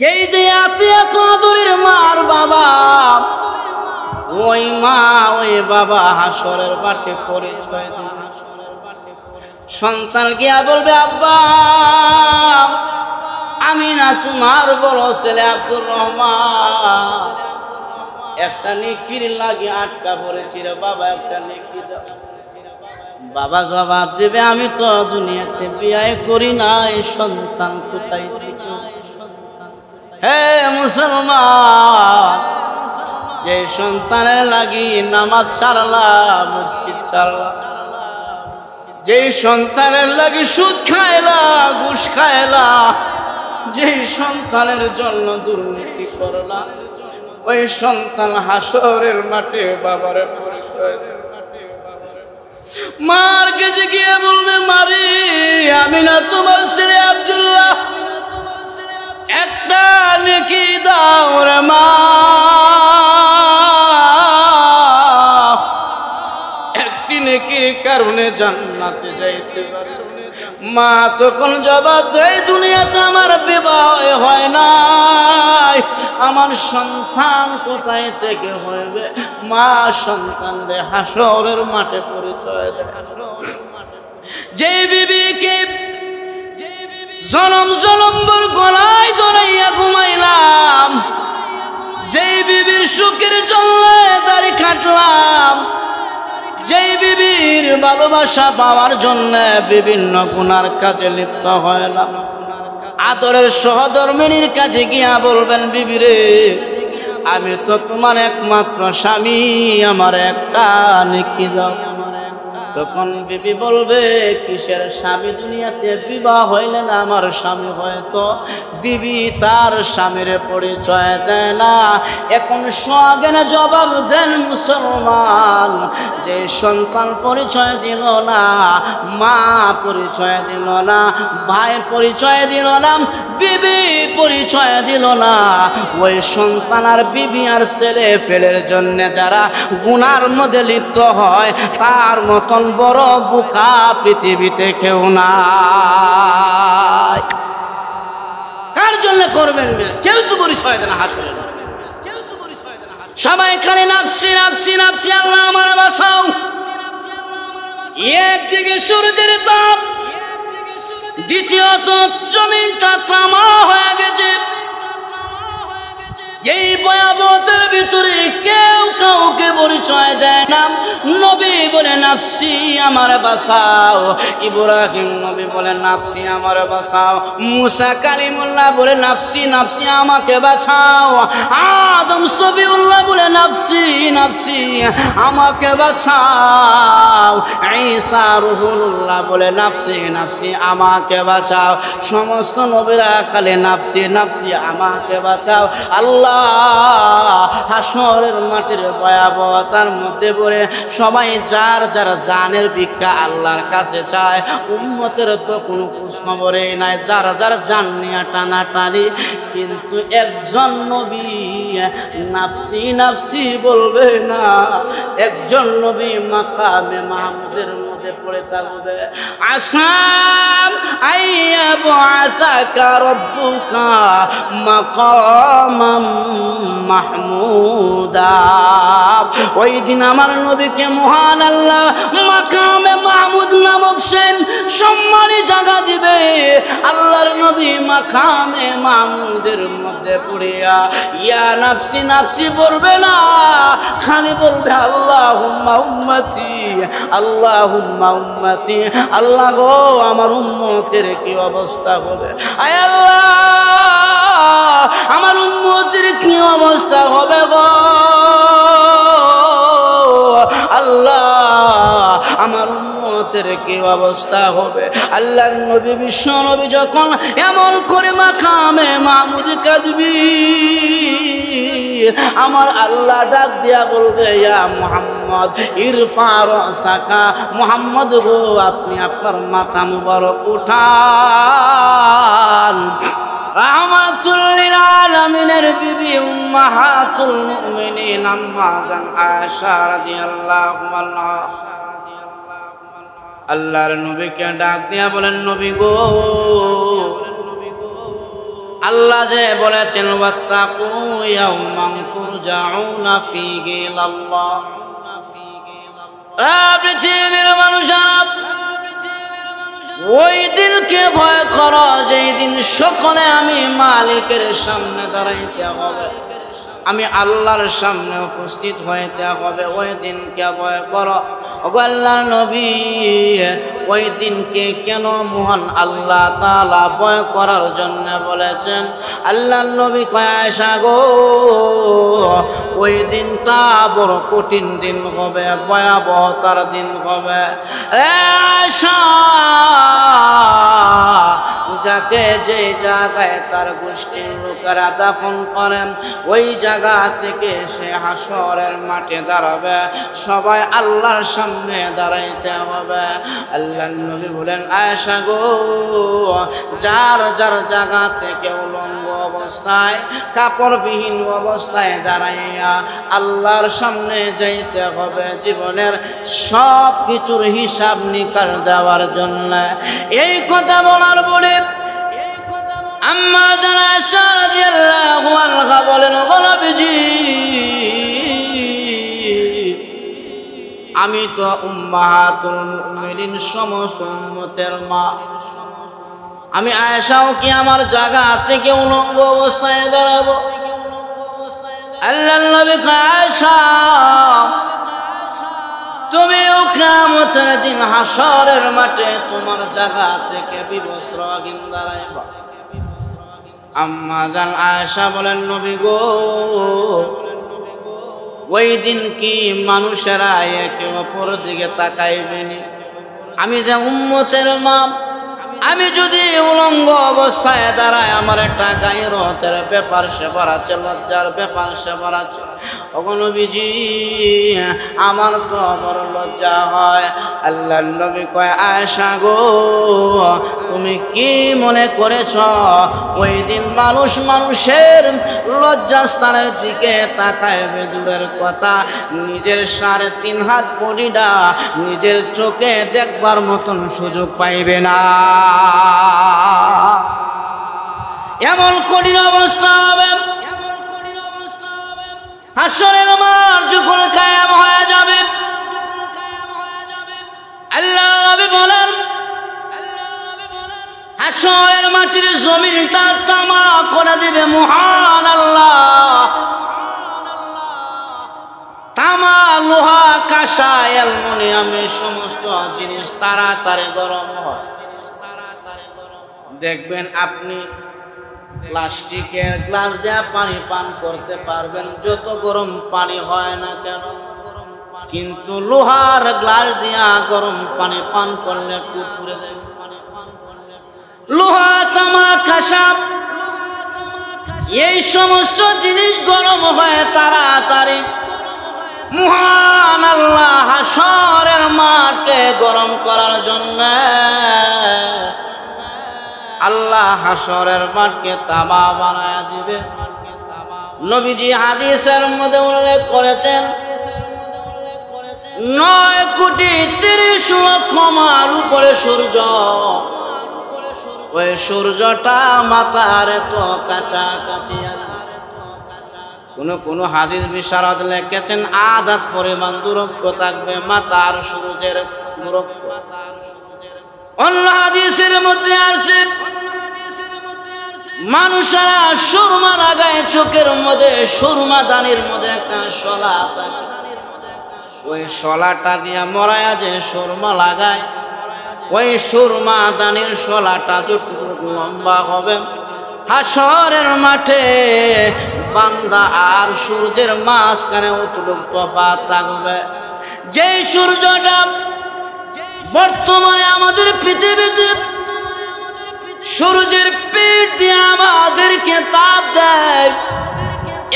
এই যে এত আদরের মার বাবা, ওই মা ওই বাবা হাসরের মাঠে পরিচয় দিবে। সন্তান গিয়া বলবে, আব্বা আমি না তোমার বড় ছেলে আব্দুর রহমান, একটা নেকির লাগে আটকা পড়েছি রে বাবা, একটা নেকি দাও। বাবা জবাব দেবে, আমি তো দুনিয়াতে বিয়ে করি নাই, সন্তান কোথায় থেকে? হে মুসলমান, যে সন্তানের লাগি নামাজ ছাড়লা, মসজিদ ছাড়লা, যে সন্তানের লাগি সুদ খায়লা, ঘুষ খায়লা, যে সন্তানের জন্য দুর্নীতি করলা, ওই সন্তান হাসরের মাঠে বাবার পরিচয় দেবে। মার কাছে গিয়ে বলবে, মারি আমি না তোমার ছেলে আব্দুল্লাহ, একটা নেকি দাও রে মা, একটি নেকির কারণে জান্নাতে যাইতে পারে। মা তখন জবাব দেয়, দুনিয়াতে আমার বিবাহ হয় নাই, আমার সন্তান কোথায় থেকে হইবে? মা সন্তানদের হাসরের মাঠে পরিচয় দেয়। যে বিবিকে জনম জনম্বর গলায় ধরাইয়া ঘুমাইলাম, যেই বিবির সুখের জন্য দাড়ি কাটলাম, যেই বিবির ভালোবাসা পাওয়ার জন্য বিভিন্ন গুনার কাজে লিপ্ত হইলাম, আদরের সহধর্মিনীর কাছে গিয়া বলবেন, বিবি রে আমি তো তোমার একমাত্র স্বামী, আমার একটা নেকি দাও। তখন বিবি বলবে, কিসের স্বামী? দুনিয়াতে বিবাহ হইলে না আমার স্বামী হয়তো। বিবি তার স্বামীর পরিচয় দেয় না। এখন সজ্ঞানে জবাব দেন মুসলমান, যে সন্তান পরিচয় দিল না, মা পরিচয় দিল না, ভাই পরিচয় দিল না, বিবি পরিচয় দিল না, ওই সন্তান আর বিবি আর ছেলে ফেলের জন্য যারা গুনার মধ্যে লিপ্ত হয়, তার মতন বড় বোকা পৃথিবীতে কেউ নাই। কার জন্য করবেন? কেউ তো পরিচয় দেয় না হাসরে, সবাই খালি নাফসি নাফসি নাফসি, আল্লাহ আমার বাঁচাও। একদিকে সূর্যের তাপ, দ্বিতীয়ত জমিনটা তামা হয়ে গেছে। এই ভয়াবহতার ভিতরে কেউ কাউকে পরিচয় দেয় না। নবী বলে নাফসি আমার বাঁচাও, ইব্রাহিম নবী বলে নাফসি আমার বাঁচাও, মুসা কালিমুল্লাহ বলে নাফসি নাফসি আমাকে বাঁচাও, আদম সবিউল্লাহ বলে নাফসি নাফসি আমাকে বাঁচাও, ঈসা রুহুল্লাহ বলে নাফসি নাফসি আমাকে বাঁচাও। সমস্ত নবীরা খালি নাফসি নাফসি আমাকে বাঁচাও। আল্লাহ হাসরের মাঠের ভয়াবহতার মধ্যে পড়ে সবাই যার যার জানের ভিক্ষা আল্লাহর কাছে চায়। উম্মতের তো কোনো খোঁজখবরই নাই, যার যার জান নিয়ে টানাটানি। কিন্তু একজন নবী নাফসি নাফসি বলবে না, একজন নবী মাকামে মাহমুদের মধ্যে পড়ে থাকবে। আসাম আইয়া বাসাকা রব্বুকা মাকামাম মাহমুদা। ওই দিন আমার নবীকে মহান আল্লাহ মাকামে মাহমুদ নামক সেন সম্মানী জায়গা দিবে। আল্লাহর নবী মাকামে মাহমুদের মধ্যে পড়িয়া ইয়া নাফসি নাফসি বলবে না, খালি বলবে আল্লাহুম্মা উম্মতি আল্লাহুম্মা উম্মতি। আল্লাহ গো আমার উম্মতের কি অবস্থা হবে, আয় আল্লাহ আমার উম্মতের কি অবস্থা হবে গো আল্লাহ, আমার উম্মতের কি অবস্থা হবে। আল্লাহর নবী বিশ্ব নবী যখন এমন করে মাকামে মাহমুদ কাঁদবি, আমার আল্লাহ ডাক দিয়া বলবে, ইয়া মুহাম্মদ ইরফা রাসাকা, মুহাম্মদ গো আপনি আপনার মাথা মুবারক উঠান। রাহমাতুল লিল আলামিনের বিবি উম্মাহাতুল মুমিনিন আম্মা জান আয়েশা রাদিয়াল্লাহু আনহা আল্লাহর নবীকে ডাক দিয়া বলেন, নবী গো আল্লাহ যে বলেছেন ওয়াত্তাকু ইয়াওমান তুরজাউনা ফীহি ইলাল্লাহ। পৃথিবীর মানুষেরা ওই দিনকে ভয় করো যেই দিন সকলে আমি মালিকের সামনে দাঁড়াইতে হবে, আমি আল্লাহর সামনে উপস্থিত হইতে হবে। ওই দিনকে ভয় করো। ওগো আল্লাহর নবী, ওই দিনকে কেন মহান আল্লাহ তাআলা ভয় করার জন্য বলেছেন? আল্লাহর নবী কয় আয়েশা গো, ওই দিনটা বড় কঠিন দিন হবে, ভয়াবহতার দিন হবে। আয়েশা, যাকে যে জায়গায় তার গোষ্ঠীর লোকেরা দাফন করেন ওই জায়গা থেকে সে হাসরের মাঠে দাঁড়াবে, সবাই আল্লাহর সামনে দাঁড়াইতে হবে। আল্লাহর নবী বলেন আয়েশা গো, যার যার জায়গা থেকে উলঙ্গ অবস্থায় কাপড়বিহীন অবস্থায় দাঁড়াইয়া আল্লাহর সামনে যাইতে হবে জীবনের সব কিছুর হিসাব নিকাশ দেওয়ার জন্য। এই কথা বলার বলে আম্মা জান আয়েশা রাদিয়াল্লাহু আনহা বলেন, ওগো নবীজি, আমি তো উম্মাহাতুল মুমিনিন, সমস্ত উম্মতের মা, আমি আয়েশাও কি আমার জায়গা থেকে উলঙ্গ অবস্থায় দাঁড়াবো? আল্লাহর নবী কয় আয়েশা, তুমিও কিয়ামতের দিন হাসরের মাঠে তোমার জায়গা থেকে বিবস্ত্র আগুন দাঁড়াইবা। আম্মা জান আয়েশা বলেন, নবী গো, ওই দিন কি মানুষেরা একে অপর দিকে তাকাইবেনি? আমি যে উম্মতের মা, আমি যদি উলঙ্গ অবস্থায় দাঁড়ায় আমার একটা গায়রতের ব্যাপার সেবার আছে, লজ্জার ব্যাপার সেবার আছে। ওগো নবীজি, আমার তো বড় লজ্জা হয়। আল্লাহর নবী কয় আয়েশা গো, তুমি কি মনে করেছ ওই দিন মানুষ মানুষের লজ্জাস্থানের দিকে তাকাইবে? দূরের কথা, নিজের 3.5 হাত বডিটা নিজের চোখে দেখবার মতন সুযোগ পাইবে না। এমন কঠিন অবস্থা হবে। হাসরের মাঠ যখন কায়েম হয়ে যাবে, আল্লাহ নবী বলেন, হাসরের মাটির জমিনটা তামা করে দিবে মহান আল্লাহ। তামা, লোহা, কাঁসা, অ্যালুমিনিয়ামের সমস্ত জিনিস তাড়াতাড়ি গরম হয়। দেখবেন আপনি প্লাস্টিকের গ্লাস দিয়ে পানি পান করতে পারবেন, যত গরম পানি হয় না কেন, কিন্তু লোহার গ্লাস দিয়া গরম পানি পান করলে পুকুরে দেয়। লোহা, তামা, কাঁসা এই সমস্ত জিনিস গরম হয় তাড়াতাড়ি। মহান আল্লাহ হাসরের মাঠকে গরম করার জন্য আল্লাহ হাসরের মাঠকে তামা বানায় দিবে। নবীজি হাদিসের মধ্যে উল্লেখ করেছেন 9,30,00,000 মাইল উপরে সূর্য, ওই সূর্যটা মাথার তো কাছাকাছি। কোন হাদিস বিশারদ লিখেছেন আধাত পরিমাণ দূরত্ব থাকবে মাথার সূর্যের দূরত্ব। অন্য হাদিসের মধ্যে আছে মানুষেরা সুরমা লাগায় চোখের মধ্যে, সুরমা দানির মধ্যে একটা শলা থাকে, ওই শলাটা দিয়া মরায়া যে সুরমা লাগায়, ওই সুরমা দানির শলাটা যতটুকু লম্বা হবে, হাসরের মাঠে বান্দা আর সূর্যের মাঝখানে অতটুকু তফাৎ থাকবে। যেই সূর্যটা বর্তমানে আমাদের পৃথিবীতে সূর্যের পিঠ দিয়ে আমাদেরকে তাপ দেয়,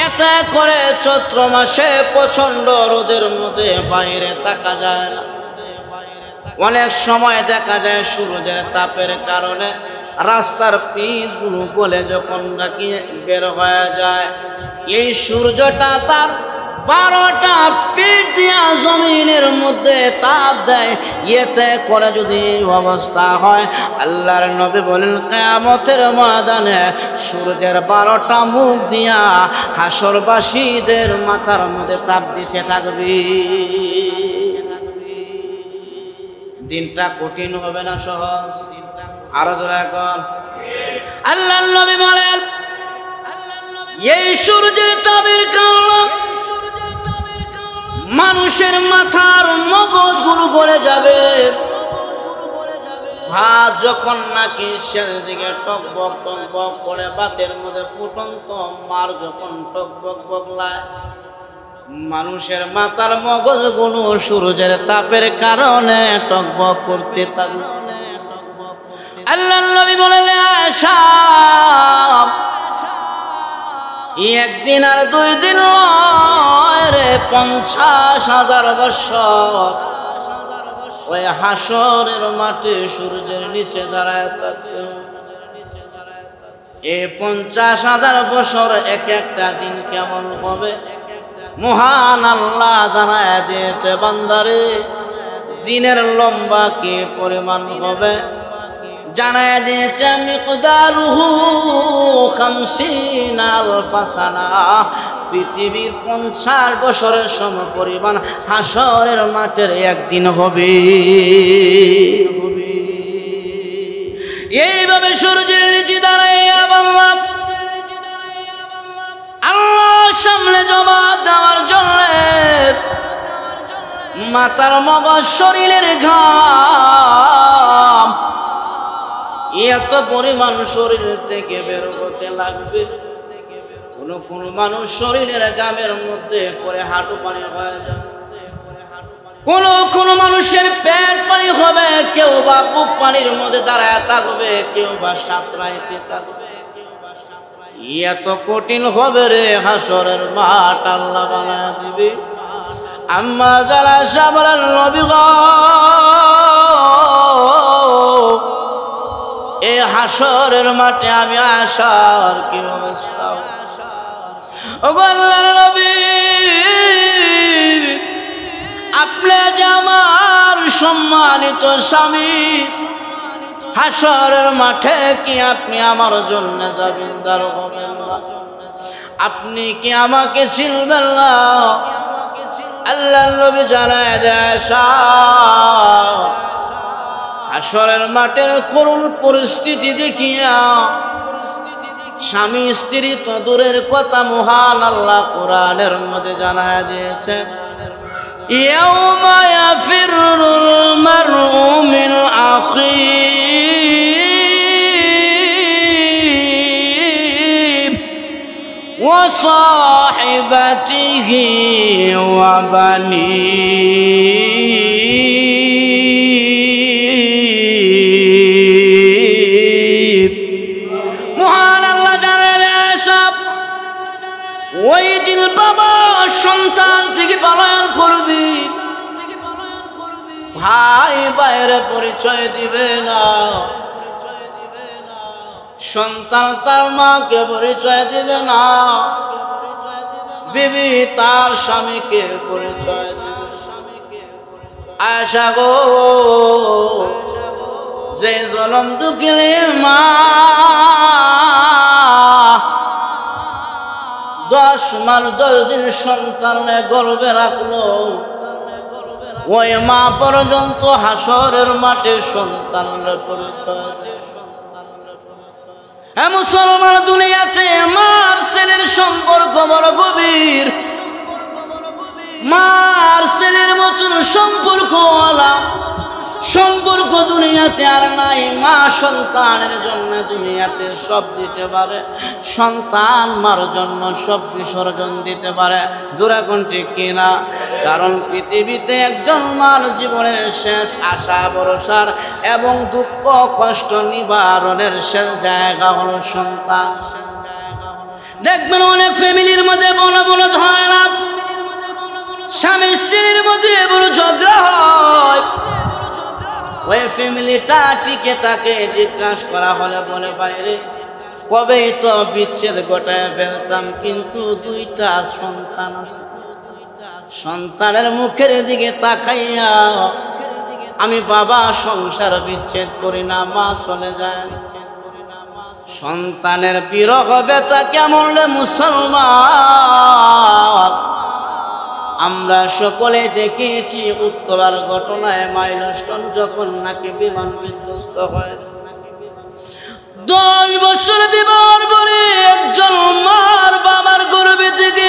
এতে করে চৈত্র মাসে প্রচন্ড রোদের মধ্যে বাইরে থাকা যায় না। অনেক সময় দেখা যায় সূর্যের তাপের কারণে রাস্তার পিচগুলো গলে যখন নাকি বের হয়ে যায়, এই সূর্যটা তার 12টা পিঠ দিয়া জমিনের মধ্যে তাপ দেয়, এতে করে যদি অবস্থা হয়, আল্লাহর নবী বলেন কিয়ামতের ময়দানে সূর্যের 12টা মুখ দিয়া হাসরবাসীদের মাথার মধ্যে তাপ দিতে থাকবে। দিনটা কঠিন হবে না সহজ? আরো জোরে এখন আল্লাহর নবী বলেন এই সূর্যের তাপের কারণে মানুষের মাথার মগজগুলো গলে যাবে। ভাত যখন নাকি শেষ দিকে টকবক টকবক করে ভাতের মধ্যে ফুটন্ত মার যখন টকবক বকলায়, মানুষের মাথার মগজগুলো সূর্যের তাপের কারণে টকবক করতে থাকবে। আল্লাহর নবী বলেন আয়েশা, একদিন আর 2 দিন নয় রে, 50,000 বছর ওই হাসরের মাঠে সূর্যের নিচে দাঁড়ায় থাকবে। এই 50,000 বছর এক একটা দিন কেমন হবে মহান আল্লাহ জানায় দিয়েছে বান্দারে। দিনের লম্বা কি পরিমাণ হবে জানায় দিয়েছে, মিকদারুহু 50 আলফ সানা, পৃথিবীর 50 বছরের সম পরিমাণ হাসরের মাঠের একদিন হবে। এইভাবে সূর্যের নিচে দাঁড়াইয়া আল্লাহর সামনে জবাব দেওয়ার জন্য মাথার মগজ শরীরের ঘাম এত পরিমাণ শরীর থেকে বের হতে লাগবে। কোন মানুষ শরীরের ঘামের মধ্যে পরে হাঁটু পানি হয়ে যাবে, কোন মানুষের পেট পানি হবে, কেউ বা বুক পানির মধ্যে দাঁড়ায় থাকবে, কেউ বা সাঁতরাইতে থাকবে। এত কঠিন হবে রে হাসরের মাঠ আল্লাহ বানায় দিবে। আম্মা যারা সাবরান নবী গো, এই হাসরের মাঠে আমি আসার কি অবস্থা? ওগো আল্লাহর নবী, আপনি যে আমার সম্মানিত স্বামী, হাসরের মাঠে কি আপনি আমার জন্য জামিনদার হবেন না? আপনি কি আমাকে চিনবেন না? আল্লাহর নবী জানায় দেয় হাসরের মাঠের করুণ পরিস্থিতি দেখিয়া স্বামী স্ত্রী তো দূরের কথা, মহান আল্লাহ কোরআনের মধ্যে জানায় দিয়েছে, ইয়াউমা ইয়াফিরুল মারউ মিন আখিহি ওয়া সাহিবাতিহি ওয়া ওই দিন বাবা সন্তান থেকে পলায়ন করবি, ভাই বাইরে পরিচয় দিবে না, সন্তান তার মাকে পরিচয় দিবে না, বিবি তার স্বামীকে পরিচয় দিবে। আয়েশা গো, যে জনম দুঃখিলে মা 10 মাস 10 দিন সন্তানে গর্ভে রাখলো, ওই মা পর্যন্ত হাসরের মাঠে সন্তানের পরিচয় দেয়। হ্যাঁ মুসলমান দুনিয়াতে মার ছেলের সম্পর্ক বড় গভীর, মার ছেলের মতন সম্পর্ক দুনিয়াতে আর নাই। মা সন্তানের জন্য দুনিয়াতে সব দিতে পারে, সন্তান মার জন্য সব বিসর্জন দিতে পারে। জোরে কোন ঠিক কিনা? কারণ পৃথিবীতে একজন মার জীবনের শেষ আশা ভরসার এবং দুঃখ কষ্ট নিবারণের শেষ জায়গা হলো সন্তান। দেখবেন অনেক ফ্যামিলির মধ্যে বড় হয় না, স্বামী স্ত্রীর মধ্যে বড় ঝগড়া হয়, ওই ফ্যামিলিটা টিকে থাকে। জিজ্ঞাসা করা হলে বলে বাইরে কবেই তো বিচ্ছেদ ঘটায় ফেলতাম, কিন্তু 2টা সন্তান আছে। সন্তানের মুখের দিকে তাকাইয়া আমি বাবা সংসার বিচ্ছেদ করি না, মা চলে যায়। সন্তানের বিরহ ব্যথা কেমন রে মুসলমান, আমরা সকলে দেখেছি উত্তরার ঘটনায় মাইলস্টোন যখন নাকি বিমান বিধ্বস্ত হয়। 10 বছর বিবাহের পরে একজন মার বাবার গর্ভে থেকে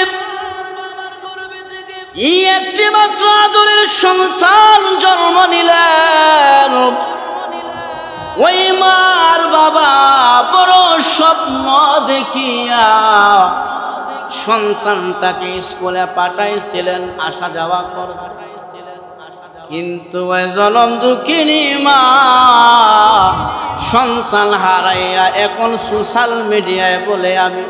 একটি মাত্র আদরের সন্তান জন্ম নিলেন। ওই মার বাবা বড় স্বপ্ন দেখিয়া সন্তানটাকে স্কুলে পাঠাইছিলেন, আসা যাওয়া করতেন। কিন্তু ওই জনম দুঃখিনী মা সন্তান হারাইয়া এখন সোশ্যাল মিডিয়ায় বলে আমি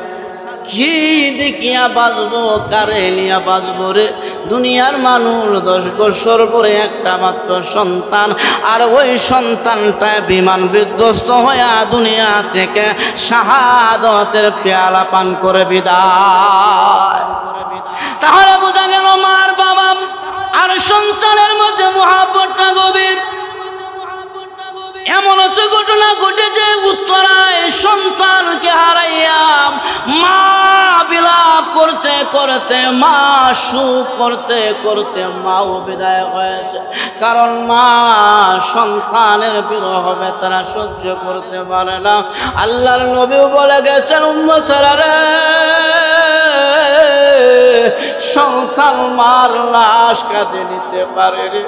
কি দেখিয়া বাঁচবো, কারে নিয়া বাঁচবো রে। দুনিয়ার মানুষ 10 বছর পরে একটা মাত্র সন্তান, আর ওই সন্তানটা বিমান বিধ্বস্ত হইয়া দুনিয়া থেকে শাহাদাতের পেয়ালা পান করে বিদায়। তাহলে বোঝা গেল মার বাবা আর সন্তানের মধ্যে মহাব্বতটা গভীর। এমন তো ঘটনা ঘটেছে উত্তরায় সন্তানকে হারাইয়া মা বিলাপ করতে করতে, মা সুখ করতে করতে মাও বিদায় হয়েছে। কারণ মা সন্তানের বিরহ বেদনা সহ্য করতে পারে না। আল্লাহর নবীও বলে গেছেন উম্মতেরা রে, সন্তান মার লাশ কাঁদে নিতে পারে রে,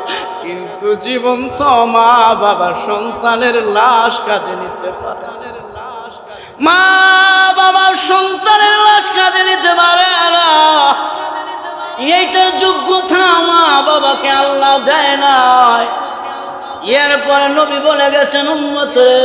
কিন্তু জীবন্ত মা বাবা সন্তানের লাশ কাঁদে নিতে পারে। মা বাবা সন্তানের লাশ কাঁদে নিতে পারে না, এইটার যোগ্যতা মা বাবাকে আল্লাহ দেয় নাই। এরপরে নবী বলে গেছেন উম্মত রে,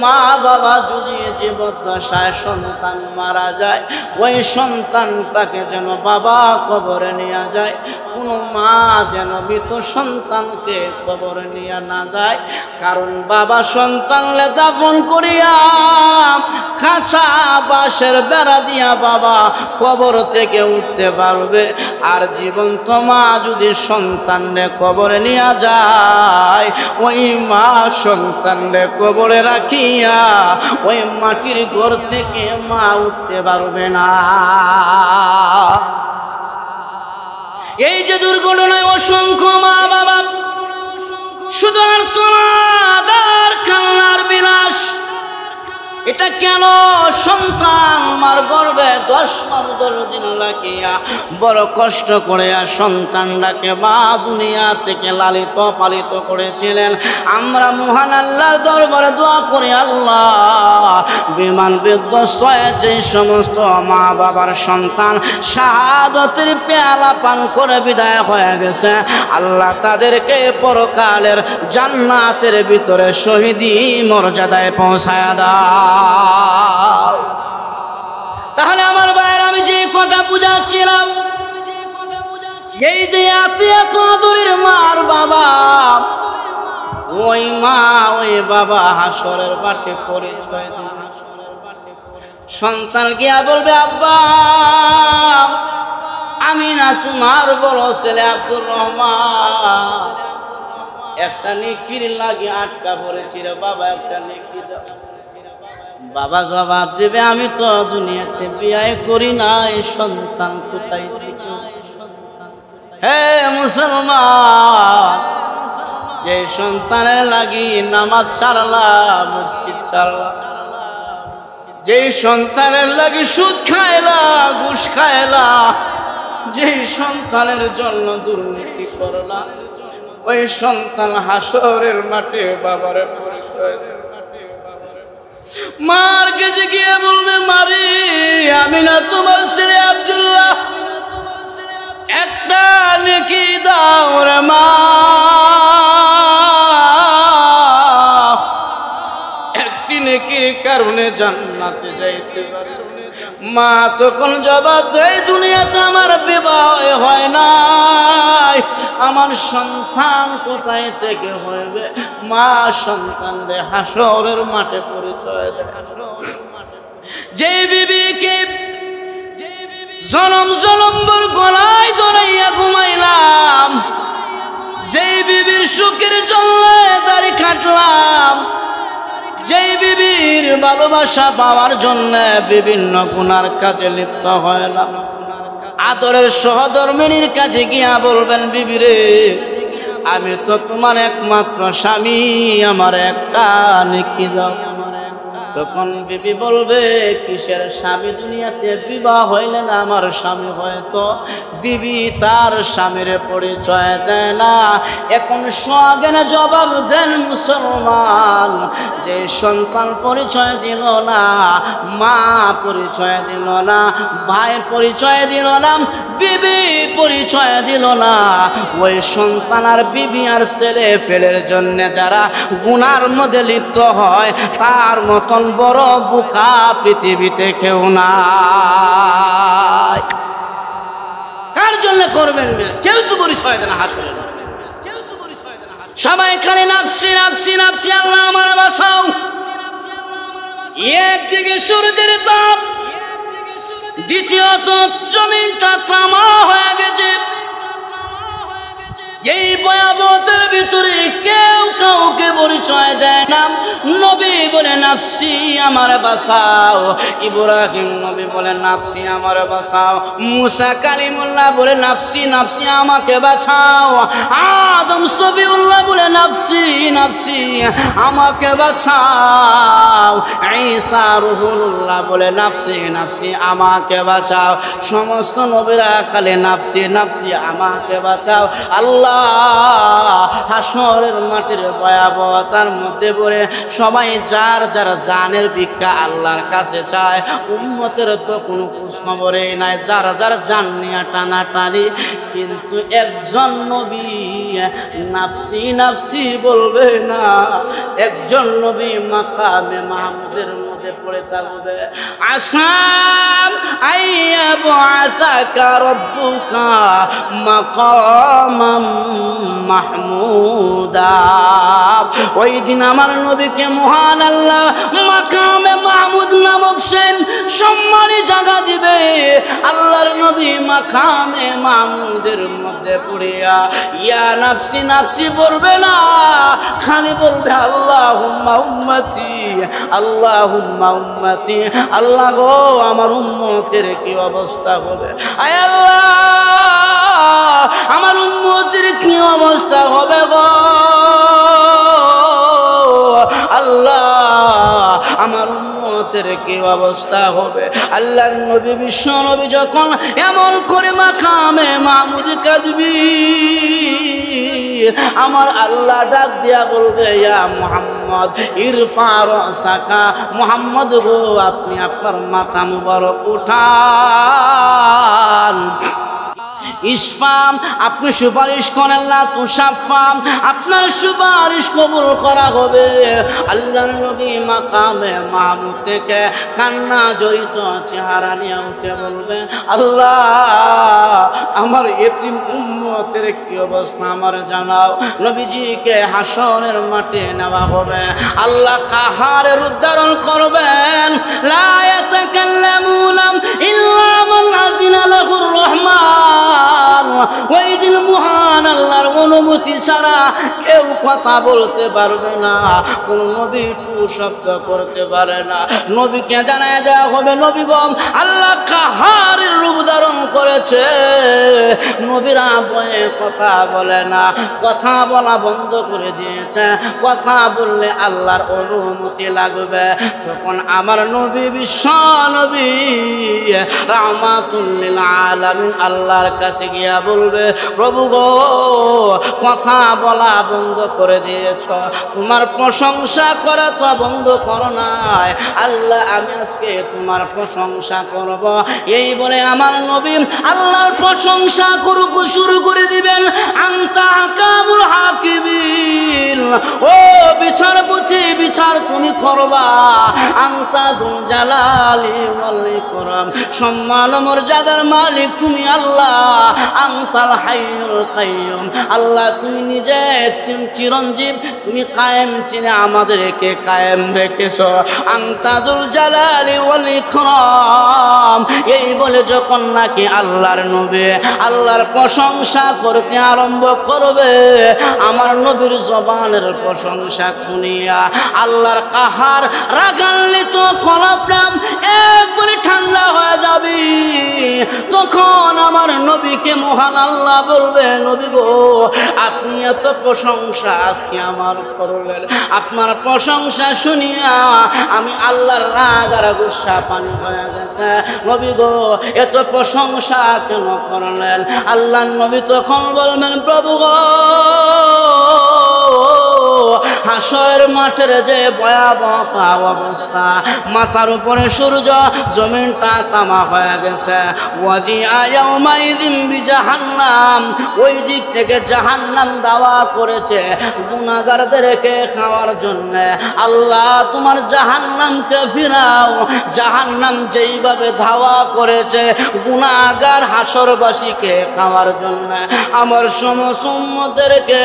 মা বাবা যদি জীবদ্দশায় সন্তান মারা যায়, ওই সন্তানটাকে যেন বাবা কবরে নিয়ে যায়। কোনো মা যেন মৃত সন্তানকে কবরে নিয়ে না যায়। কারণ বাবা সন্তানলে দাফন করিয়া খাঁচা বাঁশের বেড়া দিয়া বাবা কবর থেকে উঠতে পারবে, আর জীবন্ত মা যদি সন্তানরে কবরে নিয়ে যায়, ওই মা সন্তানরে কবরে রাখি ওই মাটির ঘর থেকে মা উঠতে পারবে না। এই যে দুর্ঘটনায় অসংখ্য মা বাবা শুধু আর্তনাদ কান্নার বিলাস। এটা কেন? সন্তান মার গর্ভে 10 মাস 10 দিন লাগিয়া বড় কষ্ট করে সন্তানটাকে মা দুনিয়া থেকে লালিত পালিত করেছিলেন। আমরা মহান আল্লাহর দরবারে দোয়া করি, আল্লাহ বিমান বিধ্বস্ত হয়েছে সমস্ত মা বাবার সন্তান শাহাদাতের পেয়ালা পান করে বিদায় হয়ে গেছে, আল্লাহ তাদেরকে পরকালের জান্নাতের ভিতরে শহীদি মর্যাদায় পৌঁছায়া দাও। তাহলে আমার ভাইয়ের আমি যে কথা বুঝাচ্ছিলাম, এই যে এত আদরের মার বাবা, ওই মা ওই বাবা হাসরের মাঠে পরিচয় দেবে। সন্তান গিয়া বলবে, আব্বা আমি না তোমার বড় ছেলে আব্দুর রহমান, একটা নেকির লাগে আটকা পড়েছি রে বাবা, একটা নেকি দাও। বাবা জবাব দেবে, আমি তো দুনিয়াতে বিয়ে করি নাই, সন্তান কোথায় থেকে? হে মুসলমান, যে সন্তানের লাগি নামাজ ছাড়লা, মসজিদ ছাড়লা, যে সন্তানের লাগি সুদ খায়লা, ঘুষ খায়লা, যে সন্তানের জন্য দুর্নীতি করলা, ওই সন্তান হাসরের মাঠে বাবার পরিচয় দেবে। মার কাছে গিয়ে বলবে, মারি আমি না তোমার ছেলে আব্দুল্লাহ, একটা নেকি দাও রে মা, একটি নেকির কারণে জান্নাতে যাইতে পারে। মা তখন জবাব দেয়, দুনিয়াতে আমার বিবাহ হয় নাই, আমার সন্তান কোথায় থেকে হইবে? মা সন্তানরে হাসরের মাঠে পরিচয় দেয়। যে বিবিকে জনম জনম্বর গলায় ধরাইয়া ঘুমাই সুখের জন্য দাড়ি কাটলাম, যেই বিবির ভালোবাসা পাওয়ার জন্য বিভিন্ন গুনার কাজে লিপ্ত হইলাম, আদরের সহধর্মিনীর কাছে গিয়া বলবেন, বিবি রে আমি তো তোমার একমাত্র স্বামী, আমার একটা নেকি দাও। তখন বিবি বলবে, কিসের স্বামী, দুনিয়াতে বিবাহ হইলে না আমার স্বামী হয়তো। বিবি তার স্বামীর পরিচয় দেয় না। এখন সজ্ঞানে জবাব দেন মুসলমান, যে সন্তান পরিচয় দিল না, মা পরিচয় দিল না, ভাই পরিচয় দিল না, বিবি পরিচয় দিল না, ওই সন্তান আর বিবি আর ছেলে ফেলের জন্য যারা গুনার মধ্যে লিপ্ত হয়, তার মতন বড় বোকা পৃথিবীতে কেউ নাই। কার জন্য করবেন? কেউ তো পরিচয় দেয় না। হাসলে সবাই খালি নাফসি নাফসি নাফসি, আল্লাহ আমার বাঁচাও। একদিকে সূর্যের তাপ, দ্বিতীয়ত জমিনটা তামা হয়ে গেছে। এই ভয়াবহতার ভিতরে কেউ কাউকে পরিচয় দেয় না। নবী বলে নাফসি আমার বাঁচাও, ইব্রাহিম নবী বলে নাফসি আমার বাঁচাও, মুসা কালিমুল্লাহ বলে নাফসি নাফসি আমাকে বাঁচাও, আদম সবিউল্লাহ বলে নাফসি নাফসি আমাকে বাঁচাও, ঈসা রুহুল্লাহ বলে নাফসি নাফসি আমাকে বাঁচাও। সমস্ত নবীরা খালি নাফসি নাফসি আমাকে বাঁচাও। আল্লাহ হাসরের মাটির ভয়াবহতার মধ্যে পড়ে সবাই যার যার জানের ভিক্ষা আল্লাহর কাছে চায়। উম্মতের তো কোনো খোঁজখবরই নাই, যার যার জান নিয়ে টানাটানি। কিন্তু একজন নবী নাফসি নাফসি বলবে না, একজন নবী মাকামে মাহমুদের মধ্যে পড়ে থাকবে। আসাম আইয়া বাসাকা রব্বুকা মাকামাম মাহমুদা। ওই দিন আমার নবীকে মহান আল্লাহ মাকামে মাহমুদ নামক সেন সম্মানী জায়গা দিবে। আল্লাহর নবী মাকামে মাহমুদের মধ্যে পড়িয়া ইয়া নাফসি নাফসি বলবে না, খালি বলবে আল্লাহুম্মা উম্মতি আল্লাহুম্মা উম্মতি। আল্লাহ গো আমার উম্মতের কি অবস্থা হবে, আয় আল্লাহ আমার উম্মতের কি অবস্থা হবে গো আল্লাহ, আমার উম্মতের কি অবস্থা হবে। আল্লাহর নবী বিশ্ব নবী যখন এমন করে মাকামে মাহমুদ কাঁদবি, আমার আল্লাহ ডাক দিয়া বলবে, ইয়া মুহাম্মদ ইরফা রাসাকা, মুহাম্মদ গো আপনি আপনার মাথা মুবারক উঠান। ইসফাম আপনি সুপারিশ করেন না, তুষাফাম আপনার সুপারিশ কবুল করা হবে। আল্লাহর নবী মাকামে মাহমুদ থেকে কান্না জড়িত চেহারা নিয়ে উঠে বলবে, আল্লাহ আমার এতিম উম্মতের কি অবস্থা আমার জানাও। নবীজিকে হাসরের মাঠে নেওয়া হবে, আল্লাহ কাহারের উদ্ধারণ করবেন। লা ইয়াতাকাল্লামুনা ইল্লা মান আযিনা লাহুর রহমান। ওই দিন মহান আল্লাহর অনুমতি ছাড়া কেউ কথা বলতে পারবে না, কোন নবী টু শব্দ করতে পারে না। নবীকে জানায় দেওয়া হবে, নবীগণ আল্লাহ কাহারের রূপ ধারণ করেছে। নবীরা ভয়ে কথা বলে না, কথা বলা বন্ধ করে দিয়েছে। কথা বললে আল্লাহর অনুমতি লাগবে। তখন আমার নবী বিশ্ব নবী রাহমাতুল লিল আলামিন আল্লাহর কাছে গিয়া বলবে, প্রভু গো কথা বলা বন্ধ করে দিয়েছ, তোমার প্রশংসা করা তো বন্ধ করো নাই। আল্লাহ আমি আজকে তোমার প্রশংসা করব। এই বলে আমার নবী আল্লাহর প্রশংসা করব শুরু করে দিবেন। আনতা আহকামুল হাকিমিন, ও বিচারপতি জগতে বিচার তুমি করবা। আনতা দুল জালালি ওয়াল ইকরাম, সম্মান মর্যাদার মালিক তুমি আল্লাহ। আনতাল হাইয়ুল কাইয়ুম, আল্লাহ তুমি নিজে চিরঞ্জীব, তুমি কায়েম চিনে আমাদেরকে কায়েম রেখেছো। আনতা দুল জালালি ওয়াল ইকরাম, এই বলে যখন নাকি আল্লাহর নবী আল্লাহর প্রশংসা করতে আরম্ভ করবে, আমার নবীর জবানের প্রশংসা শুনিয়া আল্লাহর কাহার রাগান্বিত কলবরাম একবারে ঠান্ডা হয়ে যাবে। তখন আমার নবীকে মহান আল্লাহ বলবে, নবী গো আপনি এত প্রশংসা আজকে আমার করলেন, আপনার প্রশংসা শুনিয়া আমি আল্লাহর রাগ আর গুসা পানি হয়ে গেছে। নবী গো এত প্রশংসা কেন করলেন? আল্লাহ নবী তখন বলবেন, প্রভু গো হাসর মাঠের যে ভয়াবহ অবস্থা, মাথার উপরে সূর্য, জমিনটা তামা হয়ে গেছে। ওয়াজিআ ইয়াউমাইযিন বিজাহান্নাম, ওই দিক থেকে জাহান্নাম দাওয়া করেছে গুনাহগারদেরকে খাওয়ার জন্য। আল্লাহ তোমার জাহান্নামকে ফিরাও। জাহান্নাম যেইভাবে ধাওয়া করেছে গুনাহগার হাসরবাসীকে খাওয়ার জন্য, আমার সমস্ত উম্মতদেরকে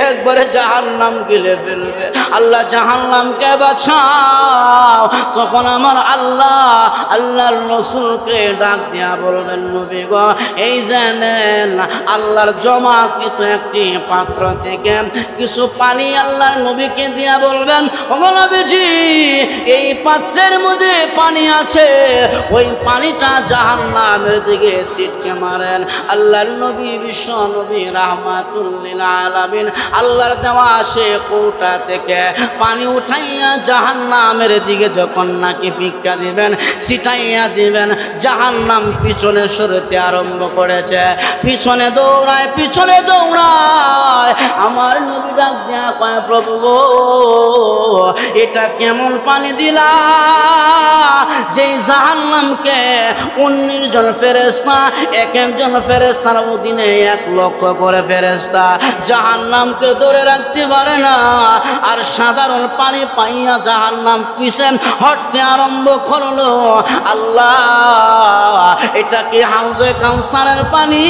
একবারে জাহান্নাম গিলে ফেলবে। আল্লাহ জাহান্নামকে বাঁচাও। তখন আমার আল্লাহ আল্লাহর রাসূলকে ডাক দিয়া বলবেন, নবী গো এই জানেন আল্লাহর জমাকৃত একটি পাত্র থেকে কিছু পানি আল্লাহর নবীকে দিয়া বলবেন, ওগো নবীজি এই পাত্রের মধ্যে পানি আছে, ওই পানিটা জাহান্নামের দিকে ছিটকে মারেন। আল্লাহর নবী বিশ্ব নবী রাহমাতুল লিল আলামিন আল্লাহর দেওয়া সে কৌটা থেকে পানি উঠাইয়া জাহান্নামের দিকে যখন নাকি ফিক্কা দিবেন, ছিটাইয়া দিবেন, জাহান্নাম পিছনে সরতে আরম্ভ করেছে। পিছনে দৌড়ায়, পিছনে দৌড়ায়। আমার নবী ডাক দিয়া কয়, প্রভু গো এটা কেমন পানি দিলা, যেই জাহান্নামকে 19 জন ফেরেশতা, এক একজন ফেরেশতার অধীনে 1 লক্ষ করে ফেরেশতা জাহান্নামকে ধরে রাখতে পারে না। আর সাধারণ পানি পাইয়া জাহান্নাম পিছন হটতে আরম্ভ করলো। আল্লাহ এটা কি হাউজে কাউসারের পানি,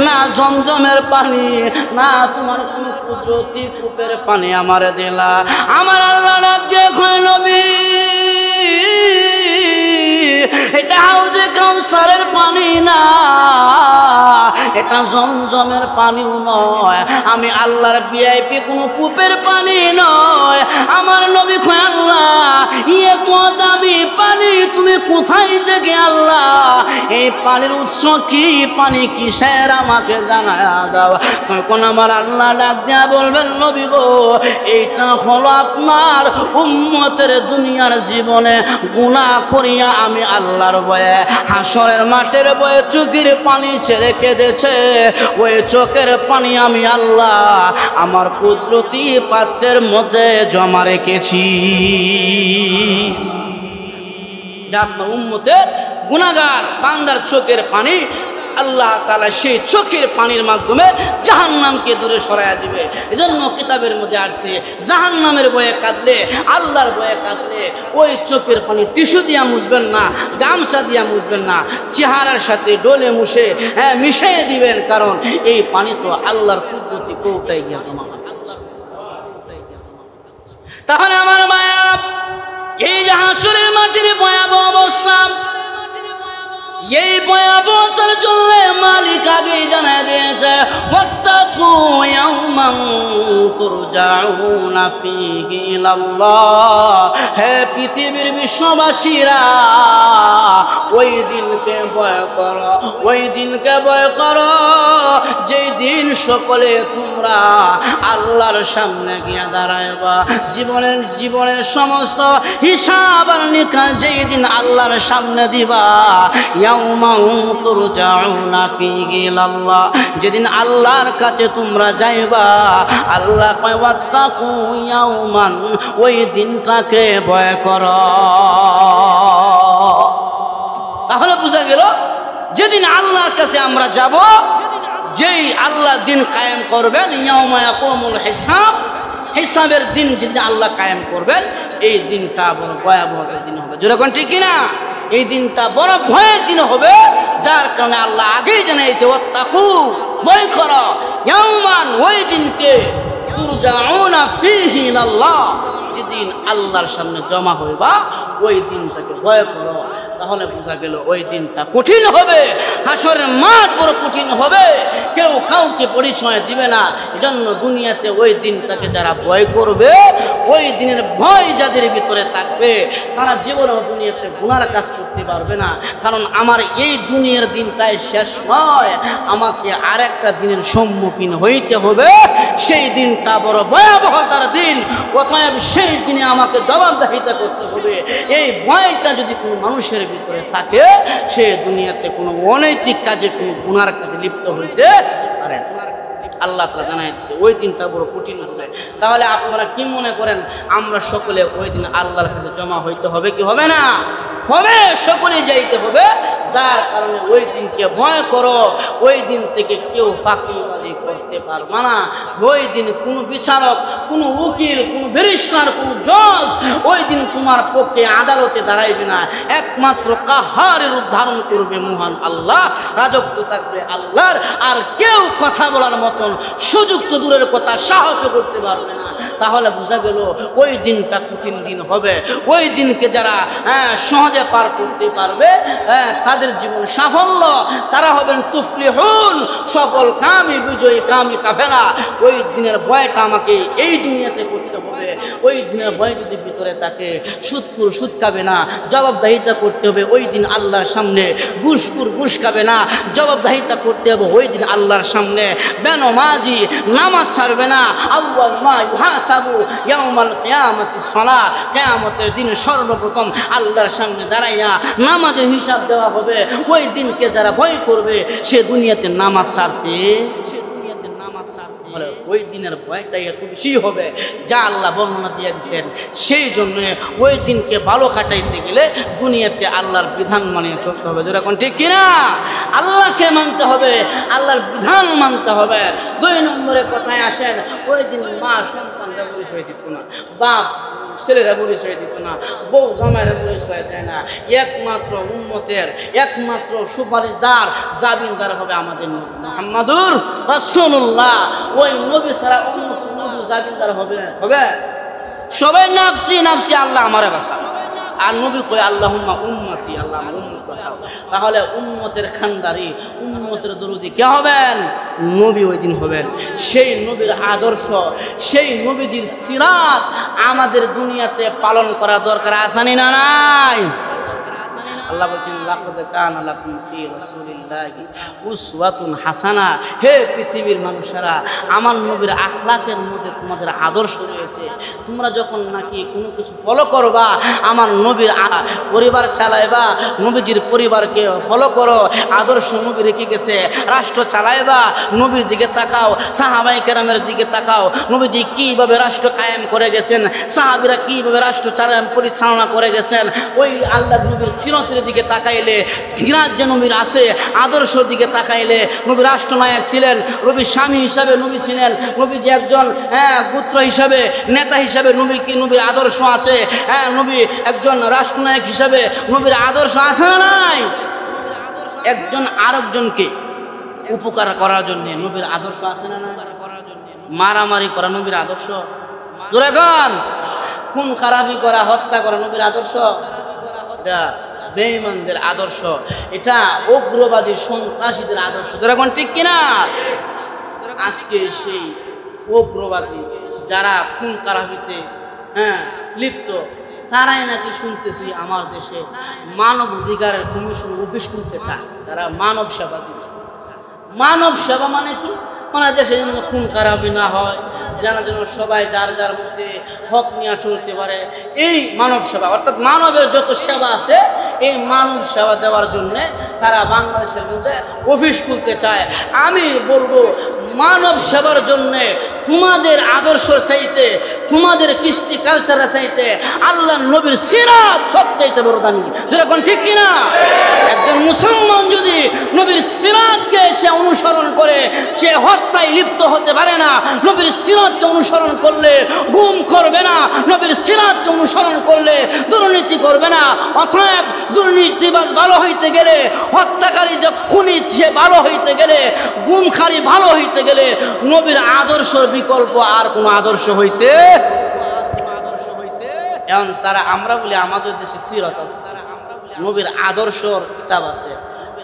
না জমজমের পানি, না তোমার কোন কুদরতি কূপের পানি আমারে দিলা? আমার আল্লাহ ডাক দিয়ে কয়, নবী এটা হাউজে কাউসারের পানি না, এটা জমজমের পানিও নয়, আমি আল্লাহর ভিআইপি কোনো কূপের পানি নয়। আমার নবী কয়, আল্লাহ এত দামি পানি তুমি কোথায় থেকে আল্লাহ? এই পানির উৎস কি, পানি কিসের আমাকে জানায় দাও। তখন আমার আল্লাহ ডাক দিয়া বলবেন, নবী গো এইটা হলো আপনার উম্মতের দুনিয়ার জীবনে গুনাহ করিয়া আমি আল্লাহর ভয়ে হাসরের মাঠের ভয়ে চোখের পানি ছেড়ে কেঁদেছে, ওই চোখের পানি আমি আল্লাহ আমার কুদরতি পাত্রের মধ্যে জমা রেখেছি। আপনার উম্মতের গুনাহগার বান্দার চোখের পানি আল্লাহ তাআলা সেই চোখের পানির মাধ্যমে জাহান্নামকে দূরে সরাইয়া দিবে। এজন্য কিতাবের মধ্যে আসছে জাহান্নামের ভয়ে কাঁদলে, আল্লাহর ভয়ে কাঁদলে ওই চোখের পানি টিস্যু দিয়া মুছবেন না, গামছা দিয়া মুছবেন না, চেহারার সাথে ডলে মুছে মিশিয়ে দিবেন, কারণ এই পানি তো আল্লাহর কুদরতি কৌটায় গিয়া জমা হবে। তাহলে আমার মায়া এই যে হাসরের মাটির ভয়াবহ অবস্থা, এই ভয়াবহতার জন্য মালিক আগেই জানাই দিয়েছে, ওয়াত্তাকু ইয়াওমান তুরজাউনা ফীহি ইলাল্লাহ। হে পৃথিবীর বিশ্ববাসীরা, ওই দিনকে ভয় করো, ওই দিনকে ভয় করো যেই দিন সকলে তোমরা আল্লাহর সামনে গিয়ে দাঁড়াইবা। জীবনের সমস্ত হিসাব আর নিকাশ যেই দিন আল্লাহর সামনে দিবা, যেদিন আল্লাহর কাছে তোমরা যাইবা, আল্লাহ কয় ওয়াত্তাকু ইয়াওমান, ওই দিনটাকে ভয় করো। তাহলে বোঝা গেল যেদিন আল্লাহর কাছে আমরা যাব, যেই আল্লাহ দিন কায়েম করবেন, ইয়াউমা ইয়াকুমুল হিসাব, হিসাবের দিন যেদিন আল্লাহ কায়েম করবেন, এই দিনটা বড় ভয়াবহতার দিন হবে। যেরকম ঠিক কিনা? এই দিনটা বড় ভয়ের দিন হবে, যার কারণে আল্লাহ আগেই জানাইছে ওয়াত্তাকু, ভয় করো, ইয়াওমান, ওই দিনকে, তুরজাউনা ফীহি ইলাল্লাহ, যেদিন আল্লাহর সামনে জমা হইবা, ওই দিনটাকে ভয় করো। তাহলে বোঝা গেল ওই দিনটা কঠিন হবে, হাসরের মাঠ বড় কঠিন হবে, কেউ কাউকে পরিচয় দিবে না। এজন্য দুনিয়াতে ওই দিনটাকে যারা ভয় করবে, ওই দিনের ভয় যাদের ভিতরে থাকবে, তারা জীবনেও দুনিয়াতে গুনার কাজ করতে পারবে না। কারণ আমার এই দুনিয়ার দিনটাই শেষ নয়, আমাকে আরেকটা দিনের সম্মুখীন হইতে হবে। সেই দিনটা বড় ভয়াবহতার দিন, অতএব সেই দিনে আমাকে জবাবদিহিতা করতে হবে। এই ভয়টা যদি কোনো মানুষের ভিতরে থাকে, সে দুনিয়াতে কোনো অনৈতিক কাজে, কোনো গুনার কাজে লিপ্ত হইতে পারে না। আল্লাহ তাআলা জানাই দিচ্ছে ওই দিনটা বড় কঠিন হবে। তাহলে আপনারা কি মনে করেন, আমরা সকলে ওই দিন আল্লাহর কাছে জমা হইতে হবে কি হবে না? হবে, সকলে যাইতে হবে। যার কারণে ওই দিনকে ভয় করো, ওই দিন থেকে কেউ ফাঁকিবাজি করতে পারবে না। ওই দিন কোনো বিচারক, কোনো উকিল, কোনো ব্যারিস্টার, কোনো জজ ওই দিন তোমার পক্ষে আদালতে দাঁড়াইবে না। একমাত্র কাহারের উদ্ধারণ করবে মহান আল্লাহ, রাজত্ব থাকবে আল্লাহর, আর কেউ কথা বলার মতন সুযোগ তো দূরের কথা, সাহস করতে পারবে না। তাহলে বোঝা গেল ওই দিনটা কঠিন দিন হবে। ওই দিনকে যারা সহজে পার করতে পারবে, তাদের জীবন সাফল্য, তারা হবেন তুফলিহুন, সফল কামি, বিজয়ী কামি কাফেলা। ওই দিনের ভয়টা আমাকে এই দুনিয়াতে করতে হবে। ওই দিনের ভয় যদি ভিতরে থাকে, সুদকুর সুদ খাবে না, জবাবদাহিতা করতে হবে ওই দিন আল্লাহর সামনে। ঘুষকুর ঘুষ খাবে না, জবাবদাহিতা করতে হবে ওই দিন আল্লাহর সামনে। বেনমাজি নামাজ ছাড়বে না। আউয়াল মা ইউহাসাবু ইয়াউমাল কিয়ামাতিস সালাহ, কিয়ামতের দিন সর্বপ্রথম আল্লাহর সামনে দাঁড়াইয়া নামাজের হিসাব দেওয়া হবে। ওই দিনকে যারা ভয় করবে, সে দুনিয়াতে নামাজ ছাড়তে ওই দিনের ভয়টাই এত বেশি হবে, যা আল্লাহ বর্ণনা দিয়ে দিচ্ছেন। সেই জন্য ওই দিনকে ভালো খাটাইতে গেলে দুনিয়াতে আল্লাহর বিধান মানিয়ে চলতে হবে। যেরকম ঠিক কিনা? আল্লাহকে মানতে হবে, আল্লাহর বিধান মানতে হবে। 2 নম্বরে কথায় আসেন, ওই দিন মা সন্তানরা পরিচয় দিত না, বাপ ছেলেরা পরিচয় দিত না, বউ জামাইরা পরিচয় দেয় না। একমাত্র উম্মতের একমাত্র সুপারিশদার, জামিনদার হবে আমাদের নবী মুহাম্মদুর রাসূলুল্লাহ। ওই নবী ছাড়া অন্য নবী জামিনদার হবে? সবাই নাফসি নাফসি, আল্লাহ আমারে বাঁচাও। আর নবী কয় আল্লাহুম্মা উম্মতি, আল্লাহ আমার উম্মত বাঁচাও। তাহলে উম্মতের খানদারি, উম্মতের দরুদি কে হবেন? নবী ওই দিন হবেন। সেই নবীর আদর্শ, সেই নবীজির সিরাত আমাদের দুনিয়াতে পালন করা দরকার। আসানি না নাই? আল্লাহ বলছেন লাকাদ কানা লাকুম ফি রাসূলিল্লাহি উসওয়াতুন হাসানা। হে পৃথিবীর মানুষেরা, আমার নবীর আখলাকের মধ্যে তোমাদের আদর্শ রয়েছে। তোমরা যখন নাকি কোনো কিছু ফলো করবা, আমার নবীর পরিবার চালাইবা, নবীজির পরিবারকে ফলো করো, আদর্শ নবী রেখে গেছে। রাষ্ট্র চালাইবা, নবীর দিকে তাকাও, সাহাবায়ে কেরামের দিকে তাকাও, নবীজি কীভাবে রাষ্ট্র কায়েম করে গেছেন, সাহাবীরা কীভাবে রাষ্ট্র পরিচালনা করে গেছেন। ওই আল্লাহর নবীর সিরাতের দিকে তাকাইলে, সিরাত যে নবীর আছে, আদর্শের দিকে তাকাইলে, নবী রাষ্ট্রনায়ক ছিলেন, নবীর স্বামী হিসাবে নবী ছিলেন, নবী যে একজন পুত্র হিসাবে, নেতা হিসাবে নবী কি নবীর আদর্শ আছে। নবী একজন রাষ্ট্রনায়ক হিসাবে নবীর আদর্শ আছে না নাই? একজন আরেকজনকে উপকার করার জন্য নবীর আদর্শ আছে না? মারামারি করা নবীর আদর্শ? জোরে কোন? খুন খারাপি করা, হত্যা করা নবীর আদর্শ? এটা বেঈমানদের আদর্শ, এটা উগ্রবাদী সন্ত্রাসীদের আদর্শ। এখন ঠিক কিনা? আজকে সেই উগ্রবাদী যারা খুন খারাপিতে লিপ্ত, তারাই নাকি শুনতেছি আমার দেশে মানব অধিকারের কমিশন অফিস খুলতে চায়। তারা মানব সেবা দিচ্ছে। মানব সেবা মানে কি? মানে দেশে যেন খুন খারাপি না হয়, যেন সবাই যার যার মধ্যে হক নিয়ে চলতে পারে, এই মানব সেবা। অর্থাৎ মানবের যত সেবা আছে, এই মানব সেবা দেওয়ার জন্যে তারা বাংলাদেশের মধ্যে অফিস খুলতে চায়। আমি বলবো, মানব সেবার জন্যে তোমাদের আদর্শ চাইতে, তোমাদের কৃষ্টি কালচারের চাইতে আল্লাহ নবীর সিরাত সবচাইতে বড় দামি। যেরকম ঠিক কিনা? একজন মুসলমান যদি নবীর সিরাতকে সে অনুসরণ করে সে হত্যায় লিপ্ত হতে পারে না। নবীর সিরাতকে অনুসরণ করলে গুম করবে না, নবীর সিরাতকে অনুসরণ করলে দুর্নীতি করবে না। অতএব দুর্নীতিবাজ ভালো হইতে গেলে, হত্যাকারী যে খুনি সে ভালো হইতে গেলে, গুমখারি ভালো হইতে গেলে নবীর আদর্শের বিকল্প আর কোনো আদর্শ হইতে। এখন তারা আমরা বলি আমাদের দেশে সিরাত আছে, নবীর আদর্শর কিতাব আছে,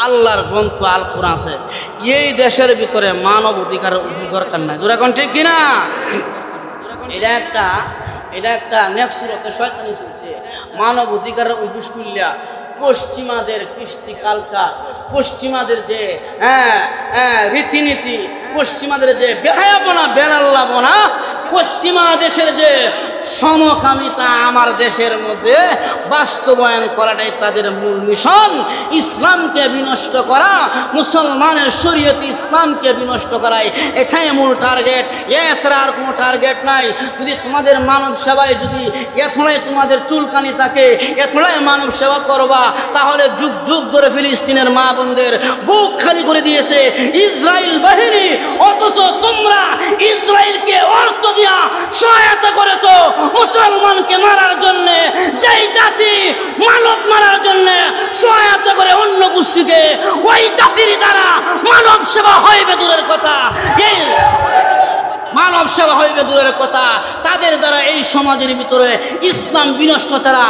আল্লাহর গ্রন্থ আল কোরআন আছে। এই দেশের ভিতরে মানব অধিকার দরকার নাই। জোরে কোন ঠিক কিনা? এটা একটা নেক্সট শয়তানি চলছে। মানব অধিকারের অফিস খুললা পশ্চিমাদের কৃষ্টি কালচার, পশ্চিমাদের যে রীতিনীতি, পশ্চিমাদের যে বেহায়াপনা বেনাল্লাপনা, পশ্চিমা দেশের যে সমকামিতা আমার দেশের মধ্যে বাস্তবায়ন করাটাই তাদের মূল মিশন। ইসলামকে বিনষ্ট করা, মুসলমানের শরীয়ত ইসলামকে বিনষ্ট করাই এটাই মূল টার্গেট। এছাড়া আর কোনো টার্গেট নাই। যদি তোমাদের মানব সেবায় যদি এতটাই তোমাদের চুলকানি থাকে, এতটাই মানব সেবা করবা, তাহলে যুগ যুগ ধরে ফিলিস্তিনের মা বোনদের বুক খালি করে দিয়েছে ইসরায়েল বাহিনী, অথচ তোমরা ইসরায়েলকে অর্থ দিয়া সহায়তা করেছো মুসলমানকে মারার জন্য। যেই জাতি মানব মারার জন্য সহায়তা করে অন্য গোষ্ঠীকে, ওই জাতির দ্বারা মানব সেবা হইবে দূরের কথা, এই মানব সেবা হইবে দূরের কথা, তাদের দ্বারা এই সমাজের ভিতরে ইসলাম বিনষ্ট ছাড়া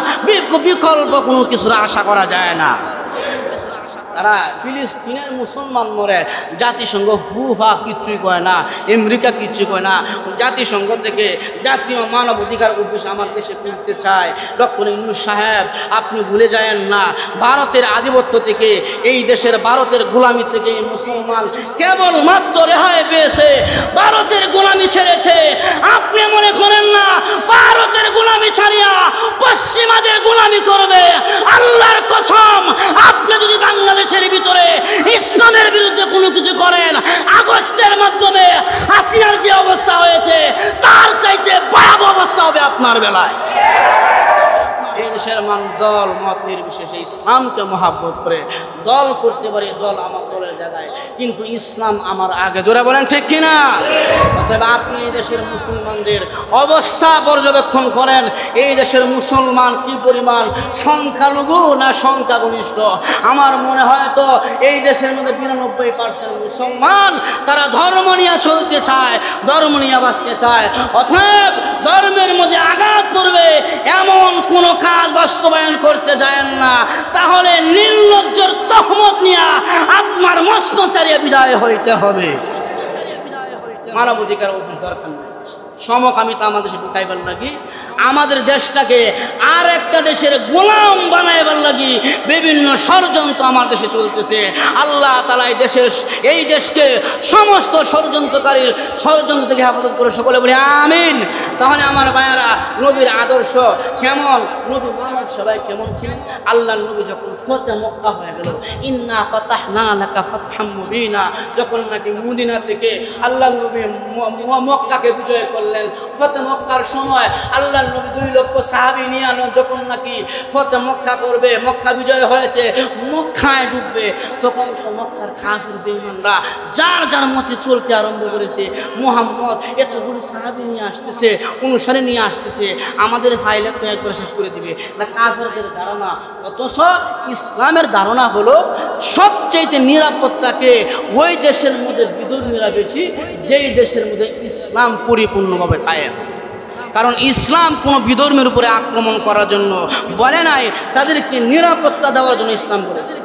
বিকল্প কোনো কিছুর আশা করা যায় না। তারা ফিলিস্তিনের মুসলমান মরে, জাতিসংঘ ফুফা কিচ্ছুই কয় না, আমেরিকা কিচ্ছুই কয় না। জাতিসংঘ থেকে জাতীয় মানব অধিকার অফিস আমার দেশে খুলতে চায়। ডক্টর ইউনূস সাহেব, আপনি ভুলে যায়েন না, ভারতের আধিপত্য থেকে, এই দেশের ভারতের গোলামি থেকে এই মুসলমান কেবলমাত্র রেহাই পেয়েছে, ভারতের গোলামি ছেড়েছে। আপনি মনে করেন না ভারতের গোলামি ছাড়িয়া পশ্চিমাদের গোলামি করবে? আল্লাহর কসম, আপনি যদি বাংলাদেশের ভিতরে ইসলামের বিরুদ্ধে কোনো কিছু করেন, আগস্টের মাধ্যমে হাসিনার যে অবস্থা হয়েছে তার চাইতে ভয়াবহ অবস্থা হবে আপনার বেলায়। এই দেশের মানুষ দল মত নির্বিশেষে ইসলামকে মহাব্বত করে দল করতে পারে, দল আমার দলের জায়গায়, কিন্তু ইসলাম আমার আগে। জোরে বলেন ঠিক কিনা? অতএব আপনি এই দেশের মুসলমানদের অবস্থা পর্যবেক্ষণ করেন। এই দেশের মুসলমান কি পরিমাণ সংখ্যালঘু না সংখ্যাগরিষ্ঠ? আমার মনে হয় তো এই দেশের মধ্যে ৯২% মুসলমান, তারা ধর্ম নিয়ে চলতে চায়, ধর্ম নিয়ে বাঁচতে চায়। অতএব ধর্মের মধ্যে আঘাত করবে এমন কোন কাজ বাস্তবায়ন করতে যায়েন না, তাহলে নির্লজ্জর তহমত নিয়ে আপনার মস্তক ছাড়িয়ে বিদায় হইতে হবে। মানব অধিকার অফিস দরকার নেই, সমকামিতা আমাদের দেশে ঢুকাইবার লাগি, আমাদের দেশটাকে আর একটা দেশের গোলাম বানাইবার লাগি বিভিন্ন ষড়যন্ত্র আমার দেশে চলতেছে। আল্লাহ তাআলা এই দেশকে সমস্ত ষড়যন্ত্রকারীর ষড়যন্ত্র থেকে হেফাজত করে সকলে বলি আমিন। তাহলে আমার ভাইয়ারা, নবীর আদর্শ কেমন, নবী মোহাম্মদ সবাই কেমন ছিলেন? আল্লাহ নবী যখন ফতে মক্কা হয়ে গেল, ইন্না ফাতাহনা লাকা ফাতহাম মুবিনা, যখন নাকি মদিনা থেকে আল্লাহ নবী মক্কাকে বিজয় করলেন, ফতে মক্কার সময় আল্লাহ নবী 2 লক্ষ সাহাবী নিয়ে যখন নাকি ফতে মক্কা করবে, মক্কা বিজয় হয়েছে, মক্কায় ঢুকবে, তখন তো মক্কার কাফির বেঈমানরা যার যার মতে চলতে আরম্ভ করেছে। মুহাম্মদ এতগুলো সাহাবী নিয়ে আসতেছে, অনুসারী নিয়ে আসতেছে, আমাদের ফাইলে তৈরি করে শেষ করে দিবে না কাফিরদের ধারণা। অথচ ইসলামের ধারণা হলো সবচেয়ে নিরাপত্তাকে ওই দেশের মধ্যে বিধর্মীরা বেশি, যেই দেশের মধ্যে ইসলাম পরিপূর্ণভাবে কায়েম। কারণ ইসলাম কোনো বিধর্মের উপরে আক্রমণ করার জন্য বলে নাই, তাদেরকে নিরাপত্তা দেওয়ার জন্য ইসলাম বলেছে।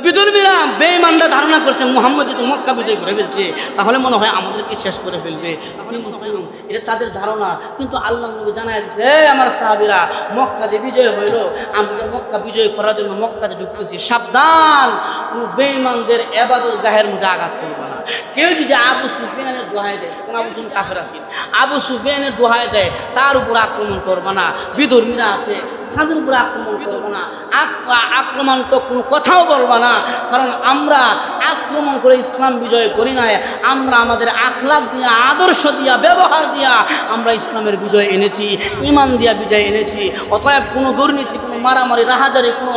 বিধর্মীরা বেঈমানরা ধারণা করছে মুহাম্মদ যদি মক্কা বিজয় করে ফেলছে তাহলে মনে হয় আমাদেরকে শেষ করে ফেলবে, এটা তাদের ধারণা। কিন্তু আল্লাহ নবী জানায় দিচ্ছে, আমার সাহাবীরা, মক্কা যে বিজয় হইল, আমরা মক্কা বিজয় করার জন্য মক্কাতে ঢুকতেছি, সাবধান, কোনো বেঈমানদের ইবাদত গাহের মধ্যে আঘাত করবে না। কেউ যদি আবু সুফিয়ানের দোহাই দেয়, কোন আবু সুফিয়ান কাফের আছেন, আবু সুফিয়ানের দোহাই দেয়, তার উপর আক্রমণ করবে না। বিধর্মীরা আছে, তাদের উপরে আক্রমণ করবো না, আক্রমণ তো কোনো কথাও বলবো না, কারণ আমরা আক্রমণ করে ইসলাম বিজয় করি না, আমরা আমাদের আখলাক দিয়া, আদর্শ দিয়া, ব্যবহার দিয়া আমরা ইসলামের বিজয় এনেছি, ইমান দিয়া বিজয় এনেছি। অতএব কোনো দুর্নীতি, কোনো মারামারি, রাহাজারি, কোনো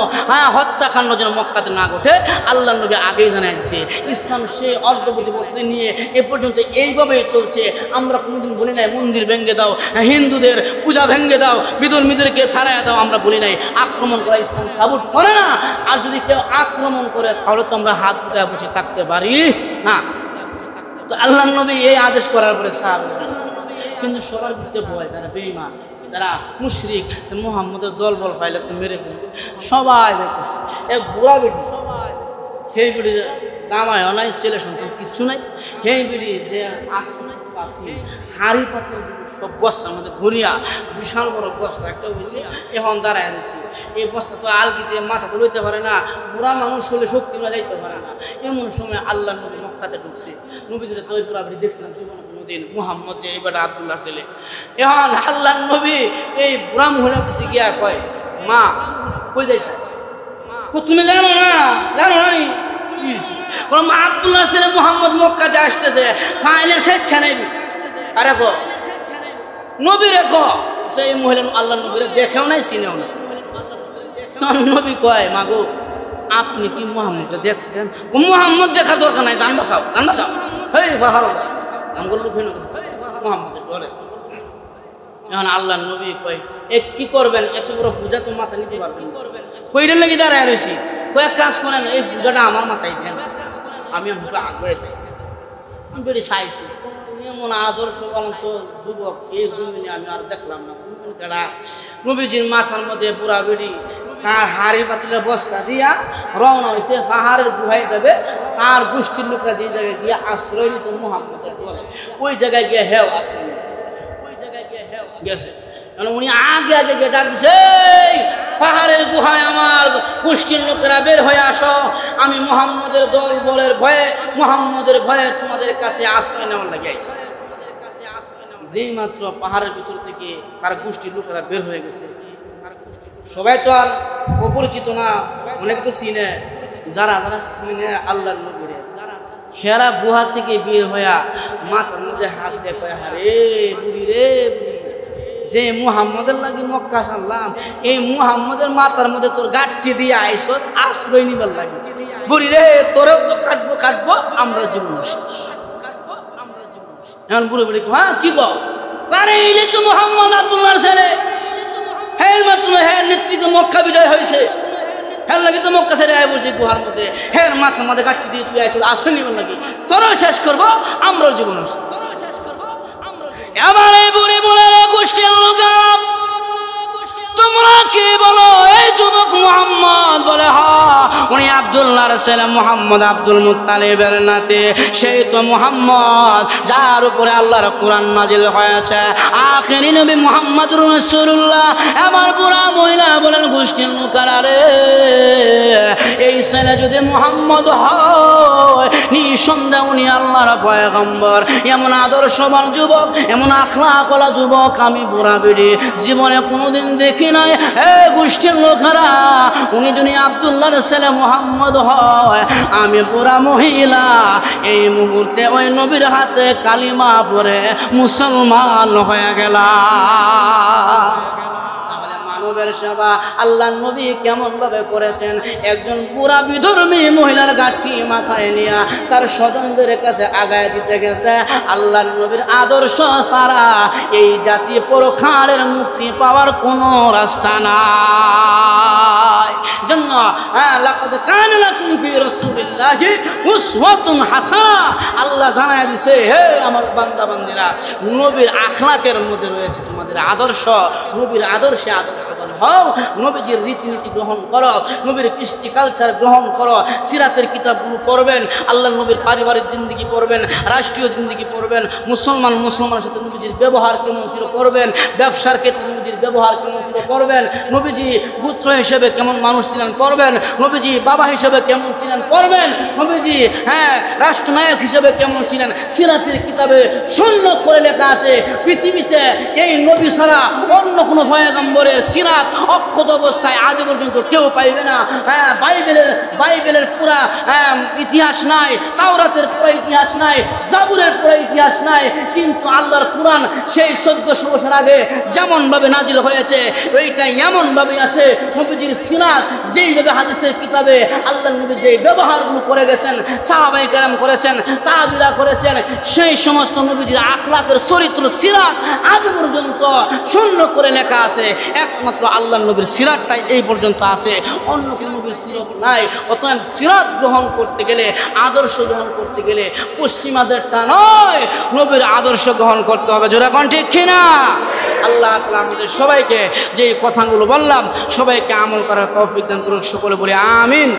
হত্যাকাণ্ড যেন মক্কাতে না ঘটে আল্লাহ নবী আগেই জানাই দিচ্ছে। ইসলাম সেই অর্ধপ্রতিপত্তি নিয়ে এ পর্যন্ত এইভাবেই চলছে। আমরা কোনোদিন বলি নাই মন্দির ভেঙে দাও, হিন্দুদের পূজা ভেঙে দাও, বিধর্মীদেরকে থারায় দাও, আমরা বলি নাই। আক্রমণ করা ইসলাম সাপোর্ট করে না। আর যদি কেউ আক্রমণ করে তাহলে তো আমরা হাত উঠে বসে থাকতে পারি না। তো আল্লাহ নবী এই আদেশ করার পরে সাহাবারা, কিন্তু সবার বিরুদ্ধে ভয়, যারা বেঈমান, যারা মুশরিক, মুহাম্মদের দল বল পাইলে তো মেরে ফেলবে, সবাই দেখতেছে। এক বুড়া বেটি, সবাই সেই বেটির জামাইও নাই, ছেলে সন্তান কিচ্ছু নাই, সেই বেটি যে আসলে হাড়ি পাত্র সব বস্তা আমাদের ভরিয়া, বিশাল বড় বস্তা একটা হয়েছে, এখন দাঁড়ায় রয়েছে। এই বস্তা তো আলগিতে মাথা তো লইতে পারে না, বুড়া মানুষ হলে শক্তি না যাইতে পারে না। এমন সময় আল্লাহ নবী মক্কাতে ঢুকছে। নবীদের তো ওই পুরাপুরি দেখছিলাম জীবন কোনোদিন, মুহাম্মদ যে এইবার আব্দুল্লাহ ছেলে। এখন আল্লাহ নবী এই বুড়া মহিলার কাছে গিয়া কয়, মা কই যাইতে? তুমি জানো না? জানো না? আব্দুল্লাহ ছেলে মুহাম্মদ মক্কাতে আসতেছে, ফাইলে স্বেচ্ছা নেই। আরে গো নবী রে গো, সেই মহিলা আল্লাহ নবীরে দেখেও নাই, চিনেও না। নবী কয়, মা গো আপনি কি মুহাম্মদকে দেখছেন? মুহাম্মদ দেখার দরকার নাই, জান বাঁচাও, জান বাঁচাও। হেই বাহার মুহাম্মদের ডরে। এখন আল্লাহ নবী কয়, কি করবেন? এত বড় পূজা তো মাথা নিতে পারবেন? কইটার লাগি দাঁড়ায় রয়েছি। কয়েক কাজ করেন, এই পূজাটা আমার মাথায় দেন, আমি আগ্রহে দেয়। আমি বেড়ে চাইছি এমন আদর্শ তো যুবক এই জমিনে আমি আর দেখলাম না। নবীজির মাথার মধ্যে বুড়া বেড়ি, তার হাড়ি পাতিলের বস্তা দিয়া রওনা হয়েছে, পাহাড়ের গুহায় যাবে। তার গোষ্ঠীর লোকরা যে জায়গায় গিয়ে আশ্রয় নিচ্ছে মুহাম্মদের দলে, ওই জায়গায় গিয়ে হেও আশ্রয়, ওই জায়গায় গিয়ে হেও গেছে। উনি আগে আগে গিয়ে ডাক দিছে, পাহাড়ের গুহায় আমার গোষ্ঠীর লোকেরা বের হয়ে আসো, আমি মুহাম্মদের দল বলের ভয়ে, মুহাম্মদের ভয়ে তোমাদের কাছে আশ্রয় নেওয়ার লাগে আইছি। যেই মাত্র পাহাড়ের ভিতর থেকে তার গোষ্ঠীর লোকেরা বের হয়ে গেছে, সবাই তো আর অপরিচিত না, অনেক তো চিনে। যারা যারা চিনে আল্লাহর নবীরে, হেরা গুহা থেকে বের হইয়া মাথার মধ্যে হাত দিয়ে কয়, আরে বুড়ি রে, যে মুহাম্মদের লাগি মক্কা সারলাম, এই মুহাম্মদের মাথার মধ্যে তোর গাঠি দিয়ে আইস আশ্রয় নিবার লাগে। বুড়ি রে, তোরেও তো কাটবো কাটবো, আমরা জীবন শেষ। এখন বুড়ি বুড়ি, হ্যাঁ কি গো? আরে এই যে তো মুহাম্মদ আব্দুল্লাহর ছেলে, হ্যাঁ মাত্র হ্যাঁ নেতৃত্ব মক্কা বিজয় হয়েছে, হ্যাঁ লাগে তো মক্কা ছেড়ে আয় বসে গুহার মধ্যে, হ্যাঁ মাথার মধ্যে গাঠি দিয়ে তুই আইস আশ্রয় নিবার লাগে, তোরও শেষ করবো, আমরাও জীবন শেষ। এবার এই বুড়ি বলে গোষ্ঠীর লোকেরা, তোমরা কি বলো? এই যুবক মুহাম্মদ বলে, হ্যাঁ উনি আব্দুল্লাহর ছেলে, মুহাম্মদ আব্দুল মুত্তালিবের নাতি, সেই তো মুহাম্মদ যার উপরে আল্লাহর কোরআন নাজিল হয়েছে, আখিরি নবী মুহাম্মদুর রাসূলুল্লাহ। এবার বুড়া মহিলা বলেন, গোষ্ঠীর লোকেরা রে, এই ছেলে যদি মুহাম্মদ হয়, নিঃসন্দেহ উনি আল্লাহর পয়গম্বর। এমন আদর্শবান যুবক, এমন আখলাকওয়ালা যুবক আমি বুড়া বেড়ি জীবনে কোনোদিন দেখি নাই। এই গোষ্ঠীর লোকেরা, উনি যদি আব্দুল্লাহর ছেলে মুহাম্মদ হয়, আমি বুড়া মহিলা এই মুহূর্তে ওই নবীর হাতে কালিমা পড়ে মুসলমান হয়ে গেলাম। মানবের সেবা আল্লাহ নবী কেমন ভাবে করেছেন? একজন বুড়া বিধর্মী মহিলার গাঠি মাথায় নিয়ে তার স্বজনদের কাছে আগায় দিতে গেছে। আল্লাহ নবীর আদর্শ ছাড়া এই জাতি পরকালের মুক্তি পাওয়ার কোনো রাস্তা নাই। জন্য লাকাদ কানা লাকুম ফি রাসূলিল্লাহি উসওয়াতুন হাসানা, আল্লাহ জানায় দিছে, হে আমার বান্দা বান্দীরা, নবীর আখলাকের মধ্যে রয়েছে তোমাদের আদর্শ। নবীর আদর্শে আদর্শ হও, নবীজির রীতিনীতি গ্রহণ করো, নবীর কৃষ্টি কালচার গ্রহণ করো, সিরাতের কিতাবগুলো পড়বেন, আল্লাহ নবীর পারিবারিক জিন্দিগি পড়বেন, রাষ্ট্রীয় জিন্দিগি পড়বেন, মুসলমানের সাথে নবীজির ব্যবহার কেমন ছিল পড়বেন, ব্যবসার ক্ষেত্রে নবীজির ব্যবহার কেমন ছিল পর্যন্ত পড়বেন, নবীজি পুত্র হিসেবে কেমন মানুষ ছিলেন পড়বেন, নবীজি বাবা হিসেবে কেমন ছিলেন পড়বেন, নবীজি রাষ্ট্রনায়ক হিসেবে কেমন ছিলেন সিরাতের কিতাবে শূন্য করে লেখা আছে। পৃথিবীতে এই নবী ছাড়া অন্য কোনো পয়গম্বরের সিরাত অক্ষত অবস্থায় আজ পর্যন্ত কেউ পাইবে না। বাইবেলের পুরা ইতিহাস নাই, তাওরাতের পুরো ইতিহাস নাই, জাবুরের পুরো ইতিহাস নাই, কিন্তু আল্লাহর কোরআন সেই 1400 বছর আগে যেমন ভাবে নাজিল হয়েছে ওইটাই এমন ভাবে আছে। নবীজির সিরাত যেইভাবে হাদিসের কিতাবে আল্লাহর নবী যেই ব্যবহারগুলো করে গেছেন, সাহাবায়ে কেরাম করেছেন, তাবিরা করেছেন, সেই সমস্ত নবীজির আখলাকের চরিত্র সিরাত আজ পর্যন্ত শূন্য করে লেখা আছে। একমাত্র আল্লাহর নবীর সিরাতটাই এই পর্যন্ত আছে, অন্য কোনো নবীর সিরাত নাই। অতএব সিরাত গ্রহণ করতে গেলে, আদর্শ গ্রহণ করতে গেলে পশ্চিমাদেরটা নয়, নবীর আদর্শ গ্রহণ করতে হবে। জোরে কোন ঠিক কিনা? আল্লাহ তাআলা আমাদের সবাইকে যে কথাগুলো বললাম সবাইকে আমল করার তৌফিক দান করুন। সকলে বলি আমিন।